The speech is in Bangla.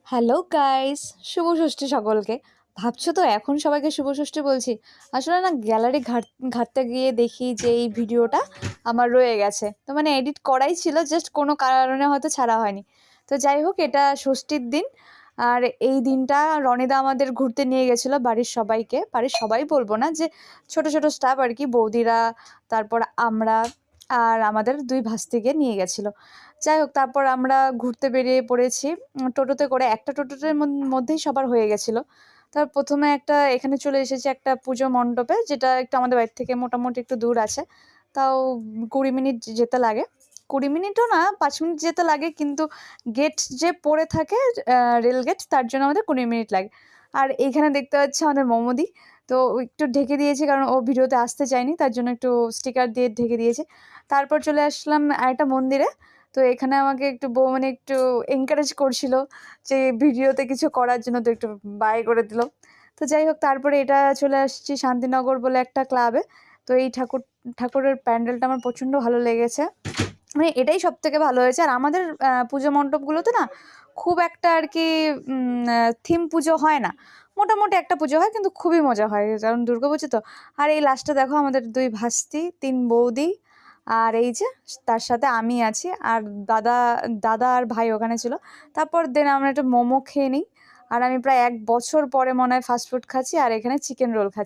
হ্যালো গাইস, শুভ ষষ্ঠী সকলকে। ভাবছো তো এখন সবাইকে শুভ ষষ্ঠী বলছি। আসলে না গ্যালারি ঘাঁটতে গিয়ে দেখি যে এই ভিডিওটা আমার রয়ে গেছে। তো মানে এডিট করাই ছিল, জাস্ট কোনো কারণে হয়তো ছাড়া হয়নি। তো যাই হোক, এটা ষষ্ঠীর দিন। আর এই দিনটা রনিদা আমাদের ঘুরতে নিয়ে গেছিলো বাড়ির সবাইকে। বাড়ির সবাই বলবো না, যে ছোট ছোট স্টাফ আর কি, বৌদিরা, তারপর আমরা আর আমাদের দুই ভাস্তিকে নিয়ে গেছিলো। যাই হোক, তারপর আমরা ঘুরতে বেরিয়ে পড়েছি টোটোতে করে। একটা টোটোটার মধ্যেই সবার হয়ে গেছিলো। তার প্রথমে একটা এখানে চলে এসেছি একটা পুজো মণ্ডপে, যেটা একটু আমাদের বাড়ি থেকে মোটামুটি একটু দূর আছে। তাও 20 মিনিট যেতে লাগে। 20 মিনিটও না, 5 মিনিট যেতে লাগে, কিন্তু গেট যে পড়ে থাকে, রেল গেট, তার জন্য আমাদের 20 মিনিট লাগে। আর এইখানে দেখতে পাচ্ছি আমাদের মমদি। তো একটু ঢেকে দিয়েছি, কারণ ও ভিডিওতে আসতে চায়নি, তার জন্য একটু স্টিকার দিয়ে ঢেকে দিয়েছে। তারপর চলে আসলাম আরেকটা মন্দিরে। তো এখানে আমাকে একটু বৌমনি একটু এনকারেজ করছিল যে ভিডিওতে কিছু করার জন্য, তো একটু বাই করে দিল। তো যাই হোক, তারপরে এটা চলে আসছি শান্তিনগর বলে একটা ক্লাবে। তো এই ঠাকুরের প্যান্ডেলটা আমার প্রচণ্ড ভালো লেগেছে। মানে এটাই সব থেকে ভালো হয়েছে। আর আমাদের পুজো মণ্ডপগুলোতে না খুব একটা আর কি থিম পুজো হয় না। মোটামুটি একটা পুজো হয়, কিন্তু খুবই মজা হয়, কারণ দুর্গাপুজো তো। আর এই লাস্টে দেখো আমাদের দুই ভাস্তি, তিন বৌদি, আর এই যে তার সাথে আমি আছি, আর দাদা দাদা আর ভাই ওখানে ছিল। তারপর দেন আমরা একটা মোমো খেয়ে নিই। আর আমি প্রায় 1 বছর পরে মনে হয় ফাস্টফুড খাচ্ছি, আর এখানে চিকেন রোল খাচ্ছি।